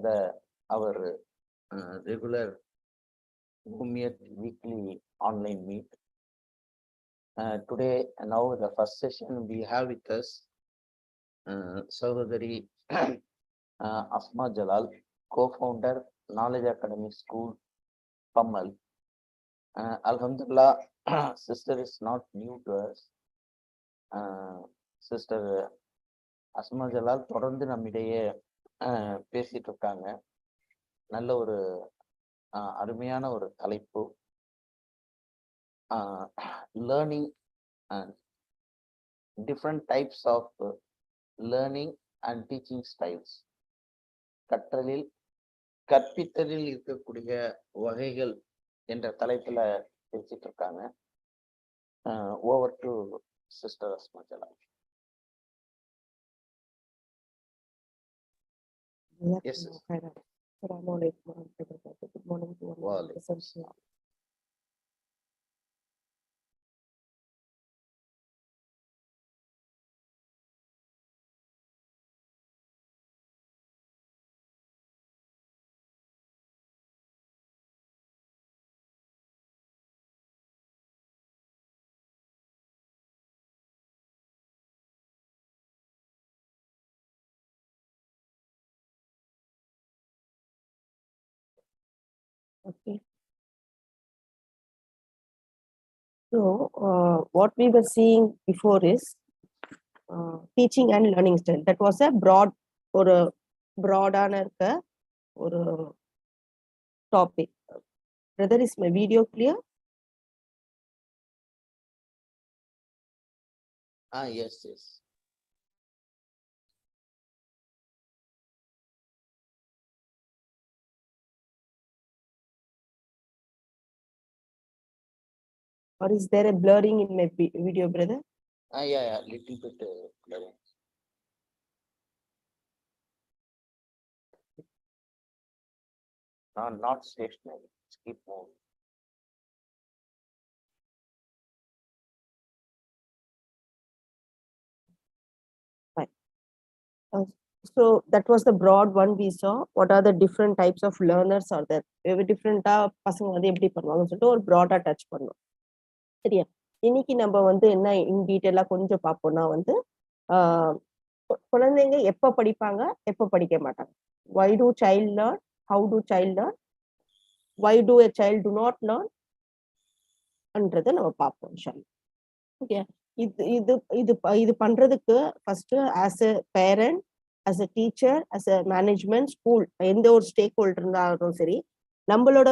our regular weekly online meet. Today, now the first session we have with us Sahodari Asma Jalal, co-founder, Knowledge Academy School, Pammal. Alhamdulillah, sister is not new to us. Sister Asma Jalal தொடர்ந்து நம்மிடையே பேசிட்டு இருக்காங்க. நல்ல ஒரு அருமையான ஒரு தலைப்பு, learning and different types of learning and teaching styles. கற்றலில் கற்பித்தலில் இருக்கக்கூடிய வகைகள் என்ற தலைப்புல பேசிட்டு இருக்காங்க. Over to sister Asma Jalal. Yes. Assalamualaikum warahmatullahi wabarakatuh. Good morning to all. Okay. So, what we were seeing before is teaching and learning style. That was a broad topic. Brother, is my video clear? Yes. Or is there a blurring in my video, brother? Yeah, little bit blurring. Not stationary. Keep moving. Fine. So that was the broad one we saw. What are the different types of learners are there? Very different பசங்க வந்து எப்படி பண்ணுவாங்கன்னு சொல்லிட்டு ஒரு broad touch பண்ணோம். சரியா? இன்னைக்கு நம்ம வந்து என்ன இன் டீட்டெயிலா கொஞ்சம் பார்ப்போம்னா வந்து குழந்தைங்க எப்ப படிப்பாங்க, எப்ப படிக்க மாட்டாங்க. Why do child learn? How do child learn? Why do a child do not learn? அன்றதை நம்ம பார்ப்போம். ஓகே, இது பண்றதுக்கு first as a parent, as a teacher, as a management, school, எந்த ஒரு ஸ்டேக் ஹோல்டர் இருந்தாலும் சரி, நம்மளோட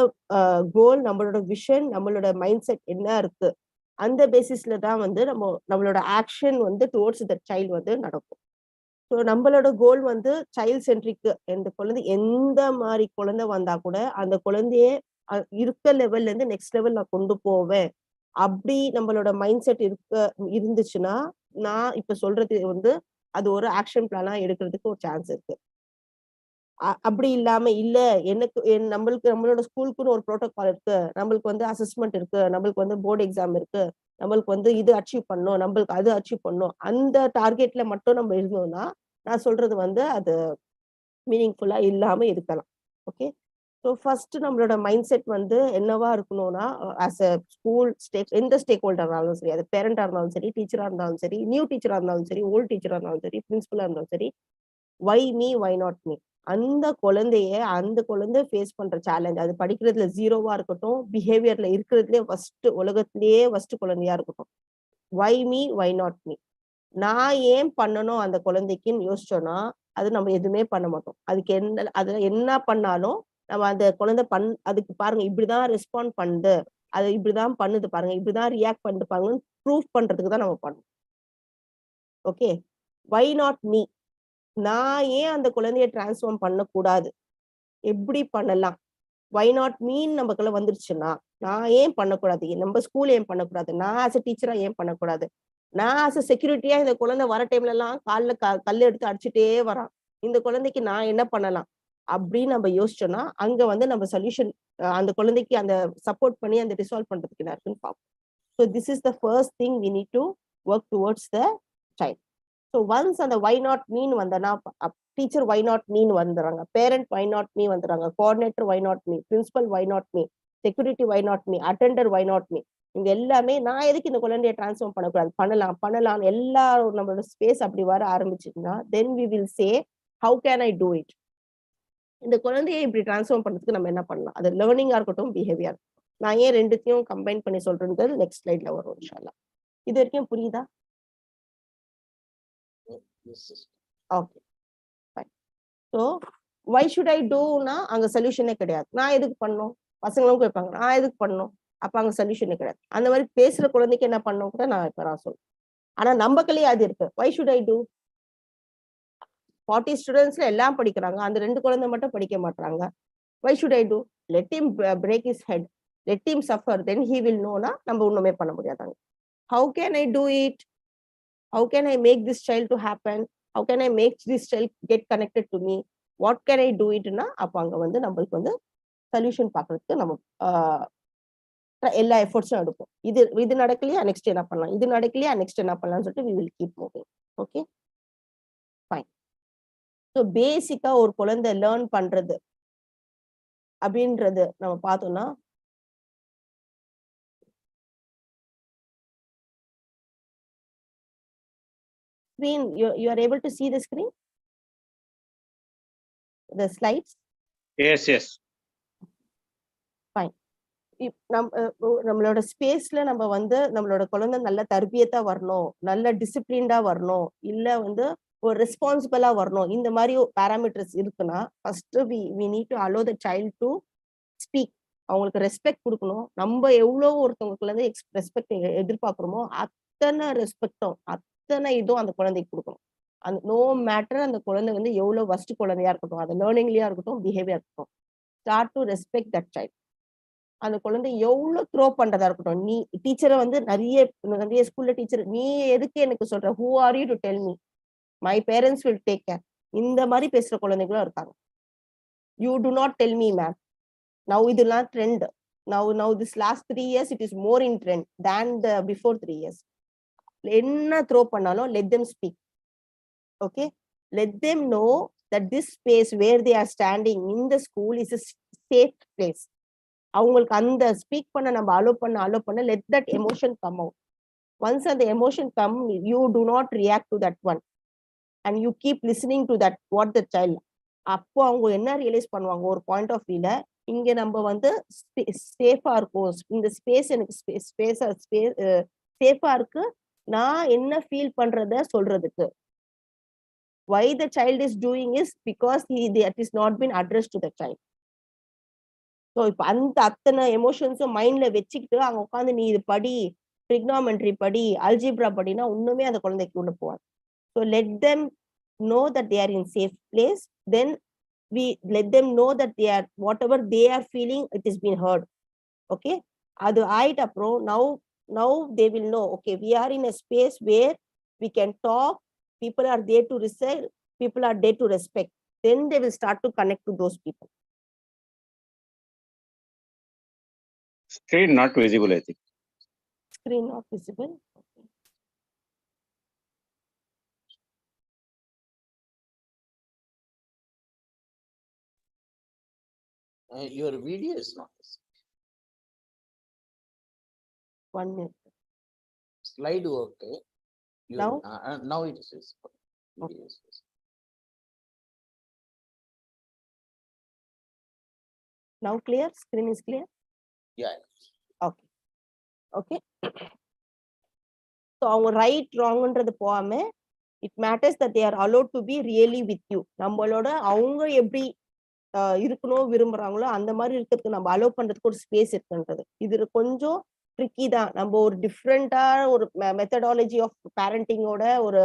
கோல், நம்மளோட விஷன், நம்மளோட மைண்ட் செட் என்ன இருக்கு, அந்த பேசிஸ்ல தான் வந்து நம்மளோட ஆக்ஷன் வந்து டுவோர்ட்ஸ் த சைல்டு வந்து நடக்கும். ஸோ நம்மளோட கோல் வந்து சைல்ட் சென்ட்ரிக். எந்த மாதிரி குழந்தை வந்தா கூட அந்த குழந்தைய இருக்க லெவல்ல இருந்து நெக்ஸ்ட் லெவல் நான் கொண்டு போவேன். அப்படி நம்மளோட மைண்ட் செட் இருந்துச்சுன்னா, நான் இப்ப சொல்றது வந்து அது ஒரு ஆக்ஷன் பிளானா எடுக்கிறதுக்கு ஒரு சான்ஸ் இருக்கு. அப்படி இல்லாம நம்மளோட ஸ்கூலுக்குன்னு ஒரு ப்ரோட்டோகால் இருக்கு, நம்மளுக்கு வந்து அசஸ்மெண்ட் இருக்கு, நம்மளுக்கு வந்து போர்டு எக்ஸாம் இருக்கு, நம்மளுக்கு வந்து இது அச்சீவ் பண்ணணும், நம்மளுக்கு அது அச்சீவ் பண்ணணும், அந்த டார்கெட்ல மட்டும் நம்ம இருந்தோம்னா நான் சொல்றது வந்து அது மீனிங்ஃபுல்லா இல்லாம இருக்கலாம். ஓகே, ஸோ ஃபர்ஸ்ட் நம்மளோட மைண்ட் செட் வந்து என்னவா இருக்கணும்னா, ஆஸ் அ ஸ்கூல் எந்த ஸ்டேக் ஹோல்டரா இருந்தாலும் சரி, அது பேரண்டா இருந்தாலும் சரி, டீச்சரா இருந்தாலும் சரி, நியூ டீச்சரா இருந்தாலும் சரி, ஓல்டு டீச்சரா இருந்தாலும் சரி, பிரின்சிபலா இருந்தாலும் சரி, why me, why not me. அந்த குழந்தை ஃபேஸ் பண்ற சேலஞ்ச், அது படிக்கிறதுல ஜீரோவா இருக்கட்டும், பிஹேவியர்ல இருக்கிறதுலே உலகத்திலேயே ஃபர்ஸ்ட் குழந்தையா இருக்கட்டும், why me, why not me. நான் ஏன் பண்ணணும் அந்த குழந்தைக்குன்னு யோசிச்சோம்னா அது நம்ம எதுவுமே பண்ண மாட்டோம். அதுல என்ன பண்ணாலும் நம்ம அந்த குழந்தை அதுக்கு பாருங்க இப்படிதான் ரெஸ்பாண்ட் பண்ணுது, அது இப்படிதான் பண்ணுது பாருங்க, இப்படிதான் ரியாக்ட் பண்ணிட்டு பாருங்கன்னு ப்ரூஃப் பண்றதுக்கு தான் நம்ம பண்ணணும். Okay, why not me. நான் ஏன் அந்த குழந்தைய டிரான்ஸ்ஃபார்ம் பண்ணக்கூடாது, எப்படி பண்ணலாம், வை நாட் மீன் நமக்குள்ள வந்துருச்சுன்னா நான் ஏன் பண்ணக்கூடாது, நம்ம ஸ்கூல் ஏன் பண்ணக்கூடாது, நான் ஆஸ் அ டீச்சரா ஏன் பண்ணக்கூடாது, நான் ஆஸ் அ செக்யூரிட்டியா இந்த குழந்தை வர டைம்ல எல்லாம் கல் எடுத்து அடிச்சுட்டே வரான், இந்த குழந்தைக்கு நான் என்ன பண்ணலாம் அப்படின்னு நம்ம யோசிச்சோம்னா அங்க வந்து நம்ம சொல்யூஷன் அந்த குழந்தைக்கு அந்த சப்போர்ட் பண்ணி அந்த ரிசால்வ் பண்றதுக்கு என்ன இருக்குன்னு பார்ப்போம். So this is the first thing we need to work towards the child. So once அந்த வை நாட் மீன் வந்தனா டீச்சர் வை நாட் மீன்னு வந்துடுறாங்க, பேரண்ட் வை நாட் மீ வந்துடுறாங்க, coordinator why not me, principal why not me, security why not me, attender why not me. இங்க எல்லாமே நான் எதுக்கு இந்த குழந்தைய டிரான்ஸ்ஃபார்ம் பண்ணக்கூடாது, பண்ணலாம் எல்லா நம்மளோட ஸ்பேஸ் அப்படி வர ஆரம்பிச்சுன்னா then we will say how can I do it. இந்த குழந்தையை இப்படி டிரான்ஸ்ஃபார்ம் பண்றதுக்கு நம்ம என்ன பண்ணலாம், அது லேர்னிங்கா இருக்கட்டும் பிஹேவியர். நான் ஏன் ரெண்டுத்தையும் கம்பைன் பண்ணி சொல்றேன்றது நெக்ஸ்ட் ஸ்லைட்ல வரும் இன்ஷா அல்லாஹ். இது வரைக்கும் புரியுதா? Okay fine. So why should I டூனா அங்க சொல்யூஷனே கிடையாது. நான் எதுக்கு பண்ணணும், பசங்களும் கேட்பாங்க நான் எதுக்கு பண்ணணும், அப்ப அங்க சொல்யூஷனே கிடையாது. அந்த மாதிரி பேசுற குழந்தைக்கு என்ன பண்ணணும் கூட நான் இப்ப சொல்றேன். ஆனா நம்பக்கலையே அது இருக்கு. வை ஷுட் ஐ டூ? 40 ஸ்டூடெண்ட்ஸ்ல எல்லாம் படிக்கிறாங்க, அந்த 2 குழந்தை மட்டும் படிக்க மாட்டாங்க. Why should I do? Let him break his head, let him suffer, then he will நோனா நம்ம ஒண்ணுமே பண்ண முடியாதாங்க. How can I do it? How can I make this child to happen? How can I make this child get connected to me? What can I do it? அப்ப அங்க வந்து நம்மளுக்கு வந்து சொல்யூஷன் பார்க்கறதுக்கு நம்ம எல்லா எஃபர்ட்ஸும் எடுப்போம். இது நடக்கலையா நெக்ஸ்ட் என்ன பண்ணலாம், இது நடக்கலையா நெக்ஸ்ட் என்ன பண்ணலாம்னு சொல்லிட்டு we will keep moving. Okay fine. So பேசிக்கா ஒரு குழந்தை லேர்ன் பண்றது அப்படின்றது நம்ம பார்த்தோம்னா screen, you are able to see the screen, the slides? Yes. Fine. நம்மளோட ஸ்பேஸ்ல நம்ம வந்து நம்மளோட குழந்தை நல்ல தர்பியத்தா வரணும், நல்ல டிசிப்ளின்டா வரணும், இல்ல வந்து ஒரு ரெஸ்பான்சிபிளா வரணும், இந்த மாதிரி பேராமீட்டர்ஸ் இருக்குன்னா first we need to allow the child to speak. அவங்களுக்கு ரெஸ்பெக்ட் கொடுக்கணும். நம்ம எவ்வளவு ஒருத்தவங்களுக்கு வந்து ரெஸ்பெக்ட் எதிர்பார்க்கிறோமோ அத்தனை ரெஸ்பெக்டும் அத்தனை இதுவும் அந்த குழந்தைக்கு கொடுக்கணும். அந்த நோ மேட்டர் அந்த குழந்தை வந்து எவ்வளவு ஃபர்ஸ்ட் குழந்தையா இருக்கட்டும், அது லேர்னிங்லயா இருக்கட்டும் பிஹேவியர் இருக்கட்டும், start to respect that child. அந்த குழந்தை எவ்வளவு த்ரோ பண்றதா இருக்கட்டும், நீ டீச்சரை வந்து நிறைய ஸ்கூல்ல டீச்சர் நீ எதுக்கு எனக்கு சொல்ற, who are you to tell me, my parents will take care, இந்த மாதிரி பேசுற குழந்தைகளும் இருக்காங்க. You do not tell me ma'am. Now இதெல்லாம் trend. Now this last 3 years it is more in trend than the before 3 years. என்ன throw பண்ணாலும் let them speak. Okay, let them know that this space where they are standing in the school is a safe place. அவங்களுக்கு அந்த speak பண்ண நம்ம allow பண்ண let that emotion come out. Once அந்த emotion come, you do not react to that one and you keep listening to that what the child. அப்போ அவங்க என்ன realise பண்ணுவாங்க, ஒரு பாயிண்ட் ஆஃப் வியூல இங்க நம்ம வந்து சேஃபா இருக்கும், இந்த ஸ்பேஸ் எனக்கு சேஃபா இருக்கு, நான் என்ன ஃபீல் பண்றத சொல்றதுக்கு. why the child is doing is because that is not been addressed to the child. So இப்போ அந்த அத்தனை எமோஷன்ஸும் மைண்ட்ல வச்சுக்கிட்டு அங்க உட்காந்து நீ இது படி, ட்ரிக்னாமெட்ரி படி, அல்ஜிப்ரா படினா ஒண்ணுமே அந்த குழந்தைக்கு கொண்டு போவாங்க. So let them know that they are in safe place, then we let them know that they are whatever they are feeling it is being heard. Okay, adu ஆயிட்ட அப்புறம் now they will know, okay, we are in a space where we can talk, people are there to receive, people are there to respect, then they will start to connect to those people. Screen not visible, I think. Screen not visible. Okay. Your video is not visible. 1 minute. Slide okay. Now? Now it is visible. Video is visible. Now clear? Screen is clear? Yeah. Okay. Okay. So அவங்க right ராங்ன்றது போகாம it matters that they are allowed to be really with you. நம்மளோட அவங்க எப்படி இருக்கணும் விரும்புறாங்களோ அந்த மாதிரி இருக்கிறதுக்கு நம்ம அலோவ் பண்றதுக்கு ஒரு ஸ்பேஸ் இருக்குன்றது. இது கொஞ்சம் ட்ரிக்கி தான். நம்ம ஒரு டிஃப்ரெண்டா ஒரு மெத்தடாலஜி ஆஃப் பேரண்டிங்கோட ஒரு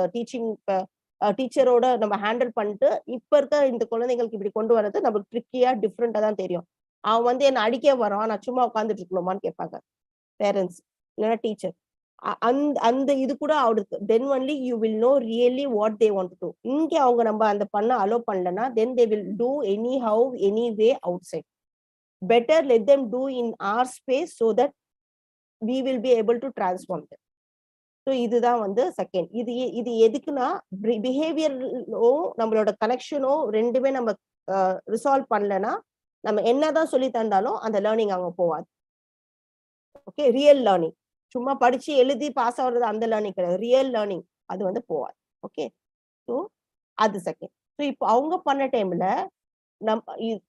டீச்சரோட நம்ம ஹேண்டில் பண்ணிட்டு இப்ப இருக்க இந்த குழந்தைங்களுக்கு இப்படி கொண்டு வர்றது நமக்கு ட்ரிக்கியா டிஃப்ரெண்டா தான் தெரியும். அவன் வந்து என்ன அடிக்க வரான், நான் சும்மா உட்காந்துட்டு இருக்கணுமான்னு கேட்பாங்க பேரண்ட்ஸ் இல்லைன்னா டீச்சர். அந்த இது கூட அவருக்கு then only you will know really what they want to. இங்க அவங்க நம்ம அந்த பண்ண அலோ பண்ணலன்னா then they will do anyhow anyway outside. Better let them do in our space so that we will be able to transform them. So இதுதான் வந்து second. இது எதுக்குன்னா பிஹேவியரோ நம்மளோட கனெக்ஷனோ ரெண்டுமே நம்ம ரிசால்வ் பண்ணலன்னா நம்ம என்னதான் சொல்லி தந்தாலும் அந்த லேர்னிங் அங்க போகாது. ஓகே, ரியல் லேர்னிங், சும்மா படிச்சு எழுதி பாஸ் ஆகுறது அந்த லேர்னிங் கிடையாது, ரியல் லேர்னிங் அது வந்து போகாது. ஓகே, ஸோ அது செகண்ட். ஸோ இப்போ அவங்க பண்ண டைம்ல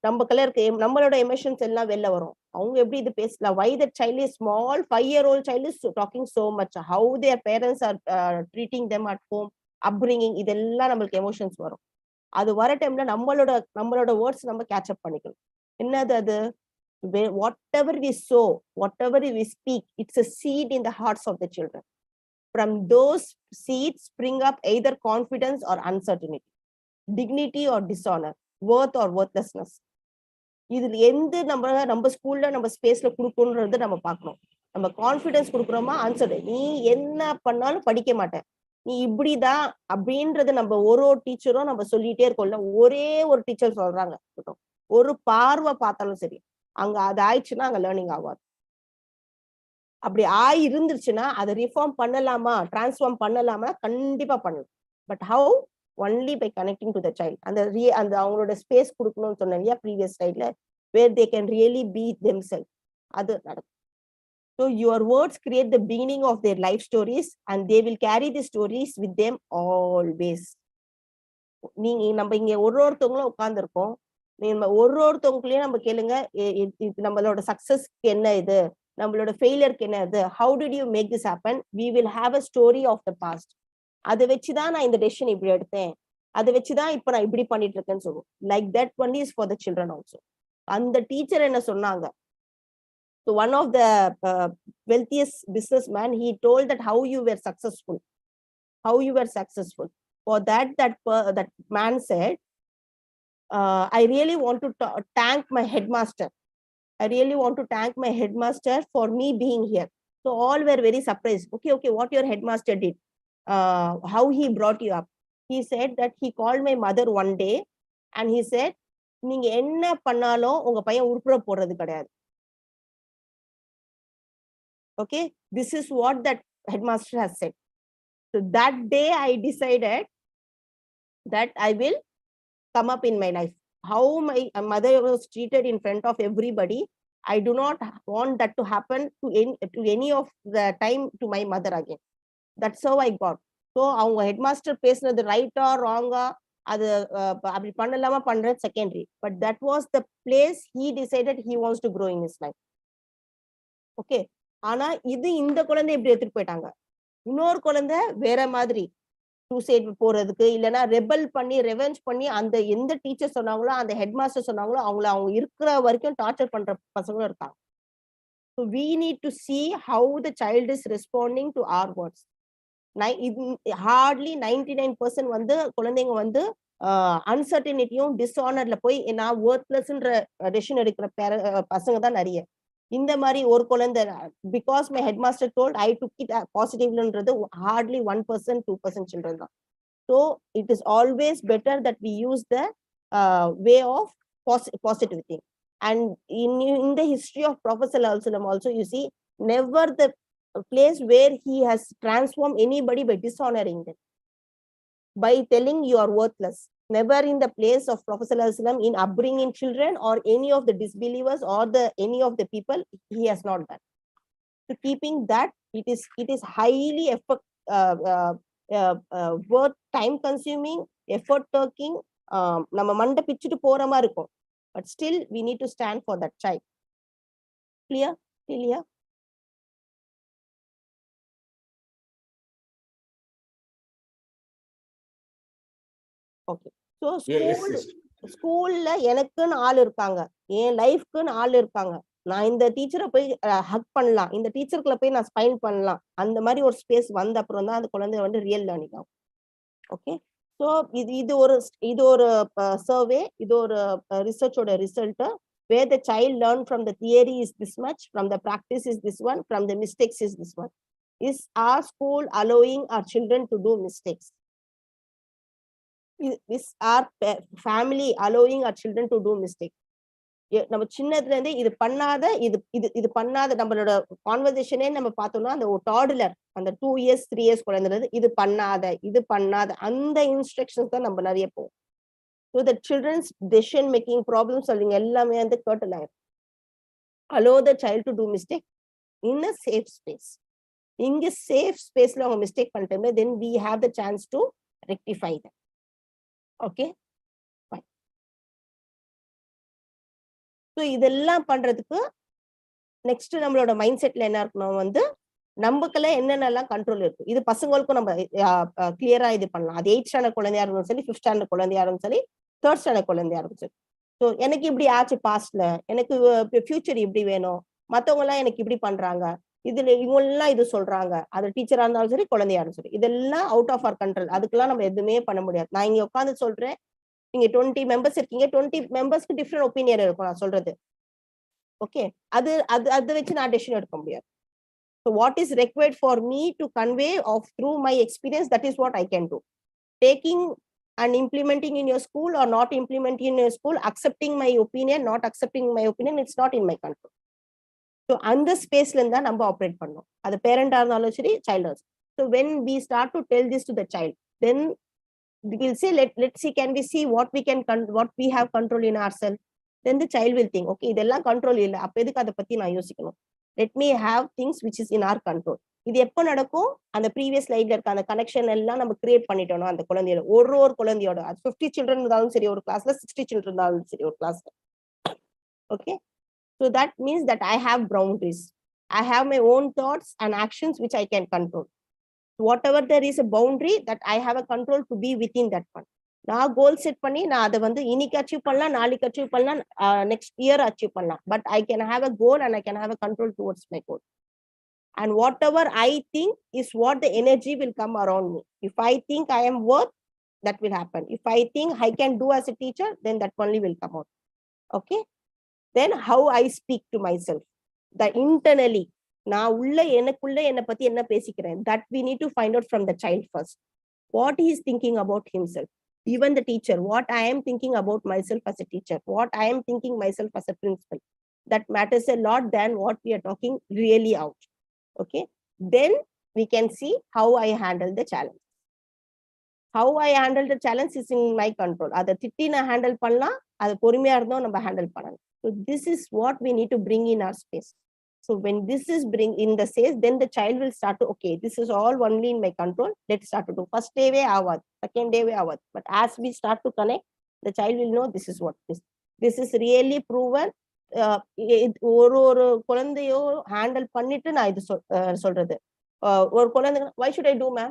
நம்ம கலருக்கு நம்மளோட எமோஷன்ஸ் எல்லாம் வெளில வரும். அவங்க எப்படி இது பேசலாம், why the child is small 5-year-old child is talking so much, how their parents are treating them at home, upbringing, இதெல்லாம் நம்மளுக்கு எமோஷன்ஸ் வரும். அது வர டைம்ல நம்மளோட வேர்ட்ஸ் நம்ம கேட்ச் அப் பண்ணிக்கணும். என்னது அது, whatever we sow, whatever we speak, it's a seed in the hearts of the children. From those seeds spring up either confidence or uncertainty, dignity or dishonor, worth or worthlessness. இதுல எந்த நம்ம ஸ்கூல்ல நம்ம ஸ்பேஸ்ல கொடுக்கணும்ன்றது நம்ம பார்க்கணும். நம்ம கான்ஃபிடன்ஸ் கொடுக்குறோமா, ஆன்சர் நீ என்ன பண்ணாலும் படிக்க மாட்டேன், நீ இப்படிதான் அப்படின்றது நம்ம ஒரு டீச்சரும் நம்ம சொல்லிட்டே இருக்கோம்ல. ஒரே ஒரு டீச்சர் சொல்றாங்க, ஒரு பார்வை பார்த்தாலும் சரி, அங்க அது ஆயிடுச்சுன்னா அங்க லேர்னிங் ஆகாது. அப்படி இருந்துருச்சுன்னா அதை ரிஃபார்ம் பண்ணலாமா, டிரான்ஸ்ஃபார்ம் பண்ணலாமா, கண்டிப்பா பண்ணலாம். But how, only by connecting to the child. அந்த அவங்களோட ஸ்பேஸ் கொடுக்கணும்னு சொன்னேன் ப்ரீவியஸ் ஸ்லைட்ல, where they can really be themself. அது நடக்கும். So your words create the beginning of their life stories and they will carry the stories with them always. நம்ம இங்க ஒருத்தவங்களும் உட்கார்ந்துருக்கோம், நம்ம ஒருத்தவங்களையும் நம்ம கேளுங்க, நம்மளோட சக்சஸ்க்கு என்ன இது, நம்மளோட ஃபெயிலியருக்கு என்ன இது, how did you make this happen, we will have a story of the past. அதை வச்சுதான் நான் இந்த டெசிஷன் இப்படி எடுத்தேன், அதை வச்சுதான் இப்ப நான் இப்படி பண்ணிட்டு இருக்கேன்னு சொல்லுவோம். Like that only is for the children also. அந்த டீச்சர் என்ன சொன்னாங்க, so one of the wealthiest businessman, he told that how you were successful. For that man said, I really want to thank my headmaster. For me being here. So all were very surprised. Okay, what your headmaster did, how he brought you up. He said that he called my mother one day and he said, நீங்க என்ன பண்ணாலும் உங்க பையன் உருப்பட போறது கிடையாது. Okay, this is what that headmaster has said. So that day I decided that I will come up in my life. How my mother was treated in front of everybody, I do not want that to happen to any of the time to my mother again. That's how I got. So அவங்க headmaster பேசுனது ரைட்டா ராங்கா, அது அப்படி பண்ணலாமா பண்றது secondary. But that was the place he decided he wants to grow in his life. Okay, ஆனா இந்த குழந்தை இப்படி எடுத்துட்டு போயிட்டாங்க. இன்னொரு குழந்தை வேற மாதிரி சூசைட் போறதுக்கு, இல்லைன்னா ரெபல் பண்ணி ரெவெஞ்ச் பண்ணி அந்த எந்த டீச்சர் சொன்னாங்களோ, அந்த ஹெட்மாஸ்டர் சொன்னாங்களோ, அவங்க இருக்கிற வரைக்கும் டார்ச்சர் பண்ற பசங்களும் இருக்காங்க. So we need to see how the child is responding to our words. Hardly 99% வந்து குழந்தைங்க வந்து அன்சர்டனிட்டியும் டிஸ்ஆனர்ல போய் நான் ஒர்த்லெஸ்ன்ற டெசிஷன் எடுக்கிற பசங்க தான் நிறைய. இந்த மாதிரி ஒரு குழந்தை because my headmaster told I took it பாசிட்டிவ்ன்றது ஹார்ட்லி 1% 2% சில்ட்ரன் தான். So it is always better that we use the way of positive thing. And in the history of Prophet ﷺ also, you see, never the place where he has transformed anybody by dishonoring them, by telling you are worthless. Never in the place of Prophet ﷺ in upbringing children or any of the disbelievers or any of the people, he has not done. So keeping that, it is highly worth time consuming, effort taking, நம்ம மண்டை பிச்சுட்டு போற மாதிரி இருக்கும். But still we need to stand for that child. Clear? Okay. So ஸ்கூல்ல எனக்குன்னு ஆள் இருக்காங்க, என் லைஃப்க்குன்னு ஆள் இருக்காங்க. நான் இந்த டீச்சரை போய் ஹக் பண்ணலாம், இந்த டீச்சருக்குள்ள போய் நான் ஸ்பைன் பண்ணலாம். அந்த மாதிரி ஒரு ஸ்பேஸ் வந்த அப்புறம் தான் அந்த குழந்தை வந்து ரியல் லேர்னிங் ஆகும். ஓகே, ஸோ இது ஒரு சர்வே, இது ஒரு ரிசர்ச்சோட result. Where the child learn from the theory is this much, from the practice is this one, from the mistakes is this one. Is our school allowing our children to do mistakes? Is our family allowing our children to do mistakes? நம்ம சின்னதுல இருந்தே இது பண்ணாத இது இது இது பண்ணாத நம்மளோட கான்வர்சேஷனே நம்ம பார்த்தோம்னா அந்த டாடுலர் அந்த 2 years 3 years குழந்தைது இது பண்ணாத அந்த இன்ஸ்ட்ரக்ஷன்ஸ் தான் நம்ம நிறைய போவோம். So the childrens decision making problem solving எல்லாமே வந்து கர்ட்டல் ஆயிரும். Allow the child to do mistake in a safe space. இங்க சேஃப் ஸ்பேஸ்ல அவங்க மிஸ்டேக் பண்ணிட்டோம்னா then we have the chance to rectify that. Okay, so இதெல்லாம் பண்றதுக்கு நெக்ஸ்ட் நம்மளோட மைண்ட் செட்ல என்ன இருக்கணும் வந்து நமக்குள்ள என்னென்னலாம் கண்ட்ரோல் இருக்கு இது பசங்களுக்கும் நம்ம கிளியரா இது பண்ணலாம். அது 8th ஸ்டாண்டர்ட் குழந்தையா இருந்தாலும் சரி, 5th ஸ்டாண்டர்ட் குழந்தையா இருந்தாலும் சரி, 3rd ஸ்டாண்டர்ட் குழந்தையா இருந்தாலும் சரி. ஸோ எனக்கு இப்படி ஆச்சு பாஸ்ட்ல, எனக்கு ஃபியூச்சர் இப்படி வேணும், மத்தவங்க எல்லாம் எனக்கு இப்படி பண்றாங்க, இதுல இவங்கெல்லாம் இது சொல்றாங்க, அது டீச்சரா இருந்தாலும் சரி குழந்தையா இருந்தாலும் சரி, இதெல்லாம் அவுட் ஆஃப் அவர் கண்ட்ரோல். அதுக்கெல்லாம் நம்ம எதுவுமே பண்ண முடியாது. நான் இங்க உட்காந்து சொல்றேன், நீங்க 20 மெம்பர்ஸ் இருக்கீங்க, 20 மெம்பர்ஸ்க்கு டிஃப்ரெண்ட் ஒப்பீனியன் இருக்கும் நான் சொல்றது. ஓகே, அது அது அதை வச்சு நான் டெசிஷன் எடுக்க முடியாது. So what is required for me to convey of through my experience, that is what I can do. Taking and implementing in your school or not implementing in your school, accepting my opinion, not accepting my opinion, it's not in my control. So அந்த ஸ்பேஸ்ல இருந்தா நம்ம operate பண்ணோம். அது பேரண்டா இருந்தாலும் சரி, child. So when we start to tell this to the child, then we'll say let's see, can we see what we have control in ourselves. Then the child will think, okay, இதெல்லாம் control இல்ல, அப்ப எதுக்கு அதை பத்தி நான் யோசிக்கணும். Let me have things which is in our control. இது எப்போ நடக்கும், அந்த ப்ரீவியஸ் ஸ்லைட்ல இருக்க அந்த கனெக்ஷன் எல்லாம் நம்ம கிரியேட் பண்ணிட்டோம் அந்த குழந்தையோட. ஒரு குழந்தையோட, அது 50 சில்ட்ரன் இருந்தாலும் சரி ஒரு கிளாஸ்ல, 60 சில்ட்ரன் இருந்தாலும் சரி ஒரு கிளாஸ்ல. Okay, so that means that I have boundaries. I have my own thoughts and actions which I can control. Whatever there is a boundary, that I have a control to be within that one. நான் goal set பண்ணி நான் அதை வந்து இன்னைக்கு achieve பண்ணலாம், நாளைக்கு achieve பண்ணலாம், next year achieve பண்ணலாம். But I can have a goal and I can have a control towards my goal. And whatever I think is what the energy will come around me. If I think I am worth, that will happen. If I think I can do as a teacher, then that only will come out. Okay, then how I speak to myself, the internally நான் உள்ள எனக்குள்ள என்னை பத்தி என்ன பேசிக்கிறேன், that we need to find out from the child first. What he is thinking about himself. Even the teacher, what I am thinking about myself as a teacher, what I am thinking myself as a principal, that matters a lot than what we are talking really out. Okay, then we can see how I handle the challenge. How I handle the challenge is in my control. அதை திட்டி நான் handle பண்ணலாம், அது பொறுமையா இருந்தோம் நம்ம handle பண்ணலாம். So this is what we need to bring in our space. So when this is bring in the space, then the child will start to, okay, this is all only in my control, let's start to do. First day way aavad, second day way aavad, but as we start to connect, the child will know this is what this is really proven. ஒரு குழந்தையோ handle பண்ணிட்டு நான் இது சொல்றது. ஒரு குழந்தை, why should I do ma'am,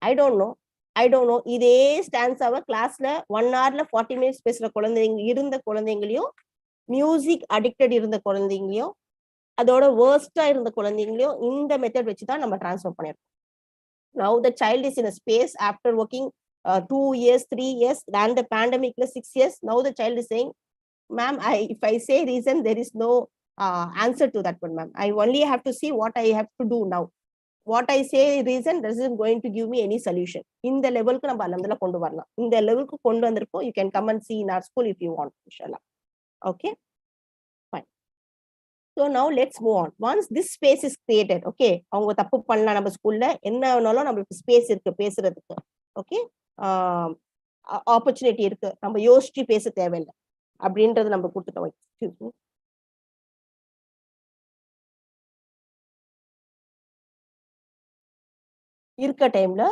I don't know. இதே ஸ்டான்ஸாவை கிளாஸ்ல 1 hourல 40 minutes பேசுற குழந்தைங்களையும், மியூசிக் அடிக்டட் இருந்த குழந்தைங்களையும், அதோட வேர்ஸ்டா இருந்த குழந்தைங்களையும் இந்த மெத்தட் வச்சுதான் நம்ம டிரான்ஸ்ஃபர் பண்ணிருக்கோம். Now the child is in a space after working 2 years, 3 years, and the pandemic plus 6 years. Now the child is saying, ma'am, if I say reason, there is no answer to that one, ma'am. I only have to see what I have to do now. What I say reason doesn't going to give me any solution. இந்த லெவலுக்கு நம்ம அலமதுல கொண்டு வரலாம். இந்த லெவலுக்கு கொண்டு வந்திருப்போம். You can come and see in our school if you want, inshallah. Okay, fine. So now let's move on. Once this space is created, okay, அவங்க தப்பு பண்ணலாம், நம்ம ஸ்கூல்ல என்ன வேணாலும் நம்மளுக்கு ஸ்பேஸ் இருக்கு பேசுறதுக்கு. ஓகே, ஆப்பர்ச்சுனிட்டி இருக்கு, நம்ம யோசிச்சு பேச தேவையில்லை அப்படின்றது நம்ம கொடுத்துட்டோம். இருக்க டைம்ல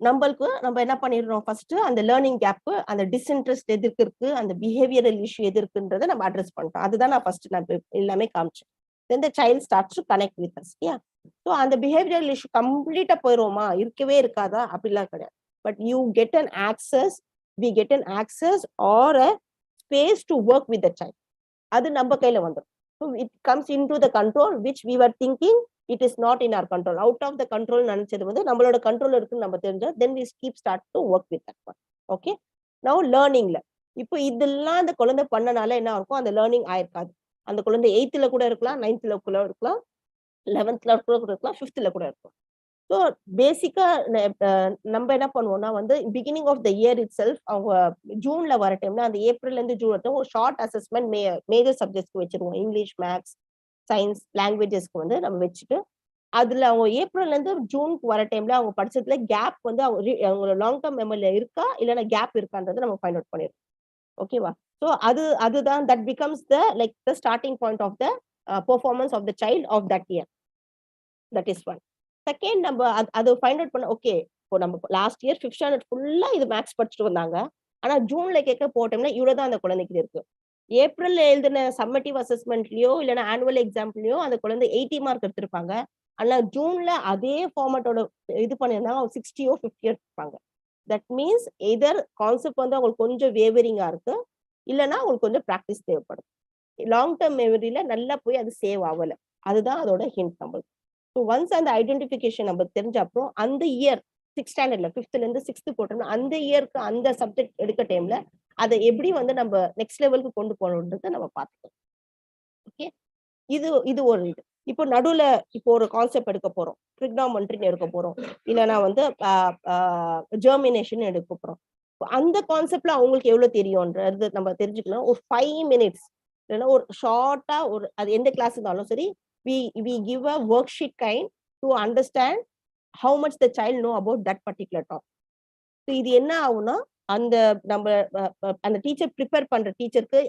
நம்மளுக்கு நம்ம என்ன பண்ணிடுறோம், ஃபர்ஸ்ட் அந்த லேர்னிங் கேப், அந்த டிஸ்இன்ட்ரெஸ்ட் எதுக்கு இருக்கு, அந்த பிஹேவியரல் இஷ்யூ எது இருக்குன்றதை நம்ம அட்ரஸ் பண்ணிட்டோம். அதுதான் நான் ஃபர்ஸ்ட் நான் எல்லாமே காமிச்சேன். Then the child starts to connect with us. Yeah, so அந்த பிஹேவியரல் இஷ்யூ கம்ப்ளீட்டா போயிடுவோமா, இருக்கவே இருக்காதா அப்படிலாம் கிடையாது. But you get an access, we get an access or a space to work with the child. அது நம்ம கையில வந்துடும். So it comes into the control which we were thinking it is not in our control. Out of the control நினைச்சது வந்து நம்மளோட control இருக்குன்னு நம்ம தெரிஞ்சா then we start to work with that one. Okay, now learningல இப்போ இதெல்லாம் அந்த குழந்தை பண்ணனால என்ன இருக்கும், அந்த லேர்னிங் ஆயிருக்காது. அந்த குழந்தை 8th கூட இருக்கலாம், 9th கூட இருக்கலாம், 11th கூட இருக்கலாம், 5th கூட இருக்கலாம். ஸோ பேசிக்கா நம்ம என்ன பண்ணுவோம்னா வந்து beginning of the year itself அவங்க ஜூன்ல வர டைம்ல அந்த ஏப்ரல்ல இருந்து ஜூன் வரைக்கும் ஒரு ஷார்ட் அசஸ்மெண்ட் மேஜர் சப்ஜெக்ட்ஸ்க்கு வச்சிருவோம். இங்கிலீஷ், மேத்ஸ், சயின்ஸ், லாங்குவேஜஸ்க்கு வந்து நம்ம வச்சுட்டு அதுல அவங்க ஏப்ரல்ல இருந்து ஜூனுக்கு வர டைம்ல அவங்க படிச்சதுல கேப் வந்து அவங்க லாங் டேர்ம் மெமரியில இருக்கா இல்லைன்னா கேப் இருக்கான்றதை நம்ம ஃபைண்ட் அவுட் பண்ணிருக்கோம். ஓகேவா? ஸோ அதுதான் that becomes the like the starting point of the performance of the child of that year. That is one. Second, நம்ம அது ஃபைண்ட் அவுட் பண்ண ஓகே. இப்போ நம்ம லாஸ்ட் இயர் 5th ஸ்டாண்டர்ட் ஃபுல்லா இது மேக்ஸ் படிச்சுட்டு வந்தாங்க. ஆனா ஜூன்ல கேட்க போட்டோம்னா இவ்வளவுதான் அந்த குழந்தைக்கு இருக்கு. ஏப்ரல்ல எழுதின சம்மட்டிவ் அசஸ்மெண்ட்லயோ இல்லைன்னா ஆனுவல் எக்ஸாம்லயோ அந்த குழந்தை 80 மார்க் எடுத்திருப்பாங்க. ஆனா ஜூன்ல அதே ஃபார்மேட்டோட இது பண்ணியிருந்தாங்க 60 50 எடுத்திருப்பாங்க. தட் மீன்ஸ் எதர் கான்செப்ட் வந்து அவங்களுக்கு கொஞ்சம் வேவரிங்கா இருக்கு, இல்லைன்னா அவங்களுக்கு கொஞ்சம் ப்ராக்டிஸ் தேவைப்படும். லாங் டேர்ம் மெமரியில நல்லா போய் அது சேவ் ஆகல. அதுதான் அதோட ஹிண்ட் நம்மளுக்கு. ஸோ ஒன்ஸ் அந்த ஐடென்டிஃபிகேஷன் நம்ம தெரிஞ்ச அப்புறம் அந்த இயர் 6th ஸ்டாண்டர்ட்ல 5th இருந்து 6th போட்டோம்னா அந்த இயருக்கு அந்த சப்ஜெக்ட் எடுக்க டைம்ல அதை எப்படி வந்து நம்ம நெக்ஸ்ட் லெவலுக்கு கொண்டு போகணுன்றதை நம்ம பார்த்துக்கணும். ஓகே, இது ஒரு இது. இப்போ நடுவுல இப்போ ஒரு கான்செப்ட் எடுக்க போறோம், ட்ரிக்னாமெட்ரின்னு எடுக்க போறோம், இல்லைன்னா வந்து ஜெர்மினேஷன் எடுக்க போறோம். அந்த கான்செப்ட்ல அவங்களுக்கு எவ்வளவு தெரியும்ன்றது நம்ம தெரிஞ்சுக்கணும். ஒரு 5 minutes இல்லைன்னா ஒரு ஷார்ட்டா ஒரு அது எந்த கிளாஸ் இருந்தாலும் சரி, we give a worksheet kind to understand how much the child know about that particular topic. So இது என்ன ஆகும்னா அந்த நம்ம அந்த டீச்சர் ப்ரிப்பேர் பண்ற டீச்சருக்கு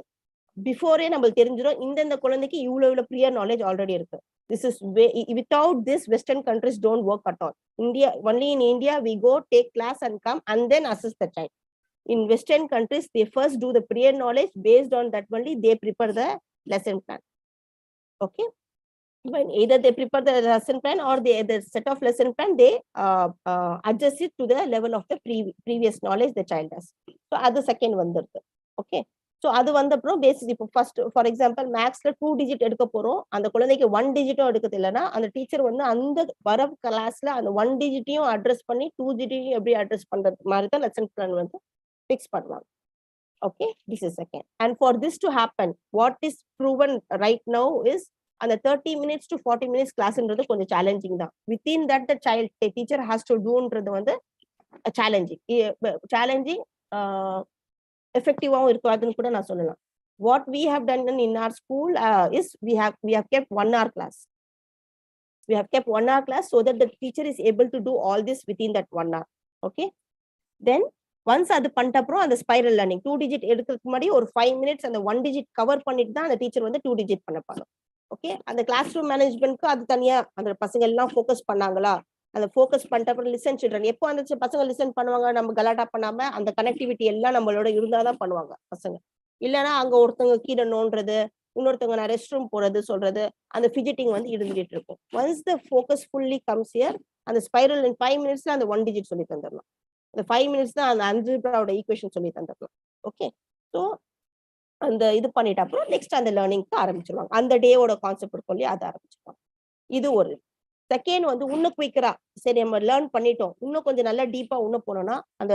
பிஃபோரே நம்மளுக்கு தெரிஞ்சிடும் இந்தந்த குழந்தைக்கு இவ்வளவு ப்ரியர் நாலேஜ் ஆல்ரெடி இருக்கு. This is without this western countries don't work at all. Only in India we go take class and come and then assess the child. In western countries they first do the prior knowledge, based on that only they prepare the lesson plan. Okay, when either they prepare the lesson plan or the set of lesson plan they adjust it to the level of the previous knowledge the child has. So அது second வந்துருது. Okay, so அது வந்த அப்புறம் பேசிக் இப்போ first for example மேக்ஸ்ல 2 digit எடுக்க போறோம், அந்த குழந்தைக்கு 1 digit எடுக்கிறது இல்லைன்னா அந்த டீச்சர் வந்து அந்த வர கிளாஸ்ல அந்த 1 digit அட்ரஸ் பண்ணி 2 digit எப்படி அட்ரஸ் பண்றது மாதிரி தான் லெசன் பிளான் வந்து ஃபிக்ஸ் பண்ணுவாங்க. Okay, this is second. And for this to happen, what is proven right now is அந்த 30 minutes to 40 minutes கிளாஸ்ன்றது கொஞ்சம் சேலஞ்சிங் தான். Within that the child teacher has to டூன்றது வந்து சேலஞ்சிங் எஃபெக்டிவாகவும் இருக்காதுன்னு கூட நான் சொல்லலாம். What we have done in our school is we have kept 1 hour class. We have kept 1 hour class so that the teacher is able to do all this within that 1 hour. Okay, then once அது பண்ணிட்ட அப்புறம் அந்த spiral learning 2 digit எடுக்கிறதுக்கு முன்னாடி ஒரு 5 minutes அந்த 1 digit cover பண்ணிட்டு தான் அந்த டீச்சர் வந்து 2 digit பண்ணப்பாங்க. ஓகே, அந்த கிளாஸ் ரூம் மேனேஜ்மெண்ட்க்கு அது தனியா அந்த பசங்க எல்லாம் ஃபோக்கஸ் பண்ணாங்களா, அந்த ஃபோக்கஸ் பண்ணிட்ட அப்புறம் லிசன் சில்ட்ரன் எப்போ அந்த பசங்க லிசன் பண்ணுவாங்க, நம்ம கலாட்டா பண்ணாம அந்த கனெக்டிவிட்டி எல்லாம் நம்மளோட இருந்தாதான் பண்ணுவாங்க பசங்க. இல்லைன்னா அங்க ஒருத்தவங்க கீழே நோன்றது, இன்னொருத்தவங்க நான் ரெஸ்ட் ரூம் போறது சொல்றது, அந்த ஃபிஜிட்டிங் வந்து இருந்துகிட்டு இருக்கும். Once the focus fully comes here, அந்த ஸ்பைரல் இன் 5 minutesல அந்த 1 digit சொல்லி தந்துடலாம். அந்த 5 minutes தான் அந்த அல்ஜிப்ராவோட ஈக்குவேஷன் சொல்லி தந்துடலாம். ஓகே, ஸோ அந்த இது பண்ணிட்ட அப்புறம் நெக்ஸ்ட் அந்த லேர்னிங்க்கு ஆரம்பிச்சிருவாங்க. அந்த டேவோட கான்செப்ட் இருக்கும் இல்லையா, அதை ஆரம்பிச்சிருவாங்க. இது ஒரு செகண்ட் வந்து இன்னும் குயிக்கரா சரி நம்ம லேர்ன் பண்ணிட்டோம், இன்னும் கொஞ்சம் நல்லா டீப்பா இன்னும் போனோம்னா அந்த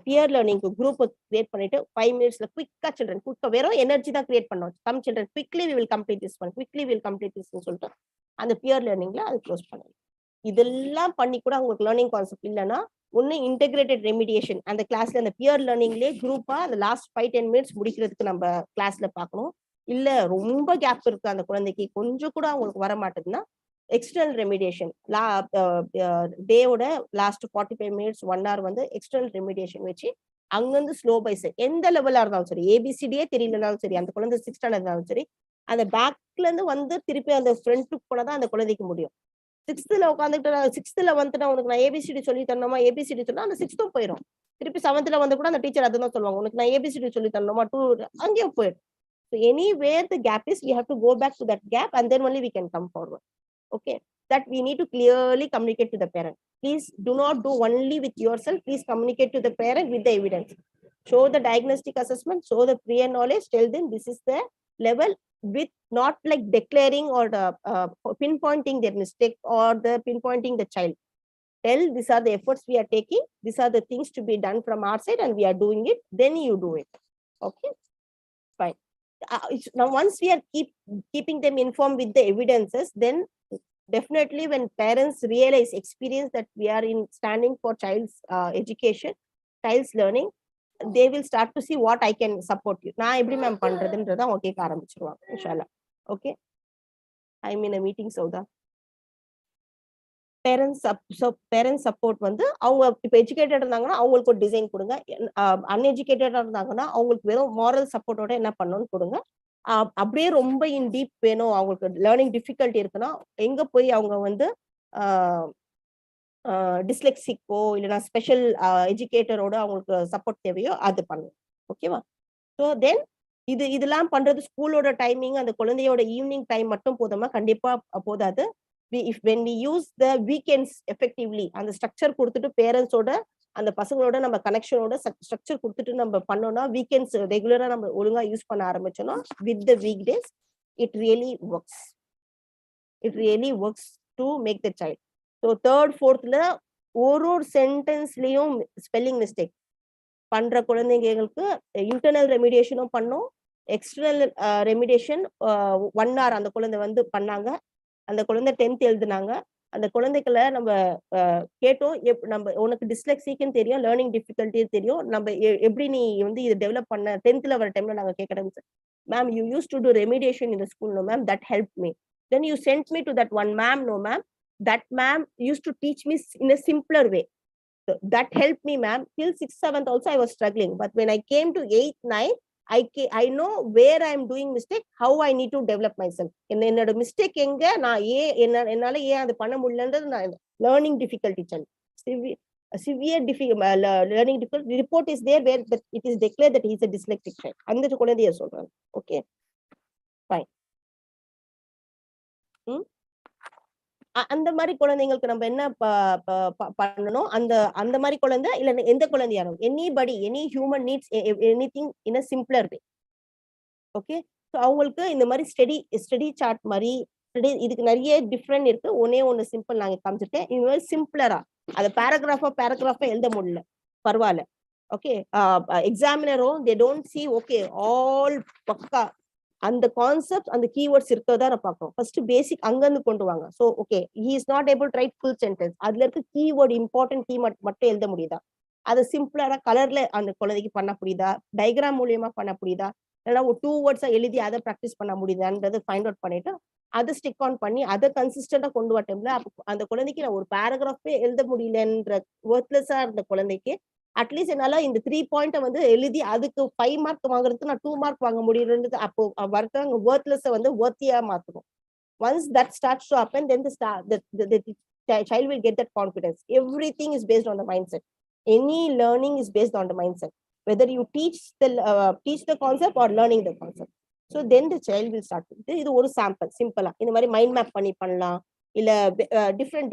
பியர் லேர்னிங் குரூப் கிரியேட் பண்ணிட்டு 5 minutesல குயிக்கா சில்ட்ரன் குயிக்கா வெறும் எனர்ஜி தான் கிரியேட் பண்ணோம். Some children quickly we will complete this one, quickly will complete திஸ்ன்னு சொல்லிட்டு அந்த பியர் லேர்னிங்ல அது க்ளோஸ் பண்ணணும். இதெல்லாம் பண்ணி கூட உங்களுக்கு லேர்னிங் கான்செப்ட் இல்லைன்னா ஒன்னு இன்டெகிரேட்டட் ரெமிடியேஷன் அந்த கிளாஸ்ல அந்த பியர் லேர்னிங்லேயே குரூப்பா அந்த லாஸ்ட் 5-10 minutes முடிக்கிறதுக்கு நம்ம கிளாஸ்ல பார்க்கணும். இல்ல ரொம்ப கேப் இருக்கு அந்த குழந்தைக்கு கொஞ்சம் கூட அவங்களுக்கு வர மாட்டேதுன்னா எக்ஸ்டர்னல் ரெமிடியேஷன் டேவோட லாஸ்ட் 45 minutes 1 hour வந்து எக்ஸ்டர்னல் ரெமிடியேஷன் வச்சு அங்கிருந்து ஸ்லோ பைஸ் எந்த லெவலா இருந்தாலும் சரி, ஏபிசிடியே தெரியலனாலும் சரி, அந்த குழந்தை 6th standard இருந்தாலும் சரி, அந்த பேக்ல இருந்து வந்து திருப்பி அந்த ஃப்ரண்ட்டுக்கு போனதான் அந்த குழந்தைக்கு முடியும். 6th உட்காந்துட்டு 6th வந்துட்டு உனக்கு நான் ஏபிசிடி சொல்லி தரணுமா, ஏபிசிடி சொன்னா அந்த 6th போயிடும். திருப்பி 7th வந்து கூட அந்த டீச்சர் அதுதான் சொல்லுவாங்க, உனக்கு நான் ஏபிசிடி சொல்லி தரணுமா 2 அங்கேயும் போயிடும். So anywhere the gap is, we have to go back to that gap and then only we can come forward. Okay, that we need to clearly communicate to the parent. Please do not do only with yourself. Please communicate to the parent with the evidence. Show the diagnostic assessment, show the prior knowledge, tell them this is the level, with not like declaring or pinpointing their mistake or the pinpointing the child. Tell these are the efforts we are taking, these are the things to be done from our side and we are doing it, then you do it. Okay, fine. Now once we are keeping them informed with the evidences, then definitely when parents realize, experience that we are in standing for child's education, child's learning, they will start to see what I can support you. நான் எப்படி ma'am பண்றதுன்றத அவங்க கேட்க ஆரம்பிச்சிருவாங்க இன்ஷால்லா. Okay, I mean a meeting Soudha. Parents support வந்து அவங்க இப்போ educated இருந்தாங்கன்னா அவங்களுக்கு ஒரு டிசைன் கொடுங்க, அன்எஜுகேட்டடா இருந்தாங்கன்னா அவங்களுக்கு வெறும் மாரல் சப்போர்ட்டோட என்ன பண்ணணும்னு கொடுங்க. அப்படியே ரொம்ப இன் டீப் வேணும், அவங்களுக்கு லேர்னிங் டிஃபிகல்ட்டி இருக்குன்னா எங்க போய் அவங்க வந்து டிஸ்லெக்சிக்கோ இல்லைன்னா ஸ்பெஷல் எஜுகேட்டரோட அவங்களுக்கு சப்போர்ட் தேவையோ அது பண்ணும். ஓகேவா? ஸோ தென் இதெல்லாம் பண்றது ஸ்கூலோட டைமிங், அந்த குழந்தையோட ஈவினிங் டைம் மட்டும் போதுமா? கண்டிப்பா போதாது. when we use the weekends effectively, அந்த ஸ்ட்ரக்சர் கொடுத்துட்டு பேரண்ட்ஸோட அந்த பசங்களோட நம்ம கனெக்ஷனோட ஸ்ட்ரக்சர் கொடுத்துட்டு நம்ம பண்ணோம்னா, வீக்கெண்ட்ஸ் ரெகுலரா நம்ம ஒழுங்கா யூஸ் பண்ண ஆரம்பிச்சோம்னா with the weekdays it really works to make the child. So third ஃபோர்த்ல ஒரு சென்டென்ஸ்லயும் ஸ்பெல்லிங் மிஸ்டேக் பண்ற குழந்தைங்களுக்கு இன்டர்னல் ரெமிடியேஷனும் பண்ணோம், எக்ஸ்டர்னல் ரெமிடியேஷன் 1 hour அந்த குழந்தை வந்து பண்ணாங்க. அந்த குழந்தை 10th எழுதுனாங்க. அந்த குழந்தைகளை நம்ம கேட்டோம், நம்ம உனக்கு டிஸ்லெக்சிக்னு தெரியும், லேர்னிங் டிஃபிகல்ட்டி தெரியும், நம்ம எப்படி நீ வந்து இதை டெவலப் பண்ண 10th வர டைம்ல நாங்க கேட்கறோம். Ma'am you use to do remediation in the school. No ma'am, that help me. Then you sent me to that one ma'am. No ma'am, that ma'am used to teach me in a simpler way. So that helped me, ma'am. Till 6th 7th also I was struggling, but when I came to 8th 9th I know where I am doing mistake, how I need to develop myself. என்னோட mistake எங்க, நான் என்னால ஏன் அது பண்ண முடியலன்றது நான் learning difficulty severe learning difficulty report is there where it is declared that he is a dyslexic child. அந்த குழந்தைய சொல்றாங்க. Okay fine. அந்த மாதிரி குழந்தைங்களுக்கு நம்ம என்ன பண்ணணும்? அந்த மாதிரி குழந்தை இல்ல எந்த குழந்தையா இருக்கும், anybody, any human needs anything in a simpler way. Okay, so அவங்களுக்கு இந்த மாதிரி ஸ்டடி சார்ட் மாதிரி இதுக்கு நிறைய டிஃப்ரெண்ட் இருக்கு. ஒண்ணு சிம்பிள் நாங்க காமிச்சிருக்கேன். இது மாதிரி சிம்பிளரா அதை பேராகிராஃபா எழுத முடியல, பரவாயில்ல. ஓகே, எக்ஸாமினரும் they don't see okay all பக்கா அந்த கான்செப்ட் அந்த கீவேர்ட்ஸ் இருக்கிறதா நான் பார்க்கணும். ஃபர்ஸ்ட் பேசிக் அங்கிருந்து கொண்டு வாங்க. So okay, he is not able to right full sentence, அதுல இருக்க கீவேர்ட் இம்பார்ட்டன்ட் கீ மட்டும் எழுத முடியுதா, அதை சிம்பிளரா கலர்ல அந்த குழந்தைக்கு பண்ண புரியுதா, டயக்ராம் மூலியமா பண்ண புரியுதா, இல்லைன்னா ஒரு 2 words எழுதி அதை ப்ராக்டிஸ் பண்ண முடியுதான்றது ஃபைண்ட் அவுட் பண்ணிட்டு அதை ஸ்டிக் ஆன் பண்ணி அதை கன்சிஸ்டண்டா கொண்டு வர டைம்ல அந்த குழந்தைக்கு நான் ஒரு பேராகிராஃபே எழுத முடியலன்ற ஒர்த்லெஸ்ஸா இருந்த குழந்தைக்கு அட்லீஸ்ட் என்னால இந்த 3 point வந்து எழுதி அதுக்கு 5 mark வாங்குறதுக்கு நான் 2 mark வாங்க முடியும்ன்றது அப்போ ஒர்த்தாங்க ஒர்த்லெஸ் வந்து ஒர்த்தியா மாத்தணும். Once that starts to happen, then the child will get that confidence. Everything is based on the mindset. Any learning is based on the mindset, whether you teach the concept or learning the concept. So then the child will start. இது ஒரு sample சிம்பிளா இந்த மாதிரி mind map பண்ணலாம். இல்ல different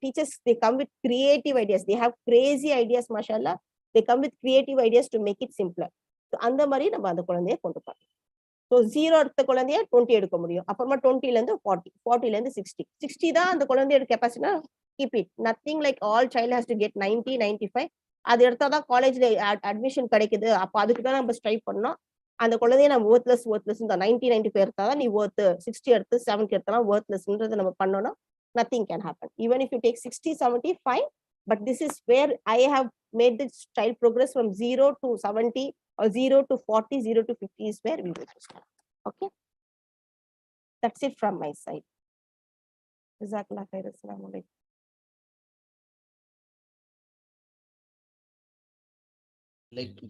teachers, they come with creative ideas, they have crazy ideas, mashallah, they come with creative ideas to make it simpler. So அந்த மாதிரி நம்ம அந்த குழந்தையை கொண்டு போறோம். ஸோ 0 எடுத்த குழந்தைய 20 எடுக்க முடியும், அப்புறமா 20ல இருந்து 40, 40ல இருந்து 60 தான் அந்த குழந்தையோட கெப்பாசிட்டினா keep it. Nothing like all child has to get 90 95. அது எடுத்தாதான் காலேஜ்ல அட்மிஷன் கிடைக்குது, அப்போ அதுக்கு தான் நம்ம ஸ்ட்ரைவ் பண்ணோம். அந்த குழந்தைய நம்ம ஒர்த்லெஸ் தான் 90 95 எடுத்தாதான் நீ ஒர்த், 60 எடுத்து 70 எடுத்தா ஒர்த்லெஸ்ன்றதை நம்ம பண்ணோம்னா nothing can happen. Even if you take 60 70 fine, but this is where I have made the child progress from 0 to 70 or 0 to 40, 0 to 50 is where we will start. Okay, that's it from my side. Jazakallah khair. Assalamu alaikum. Like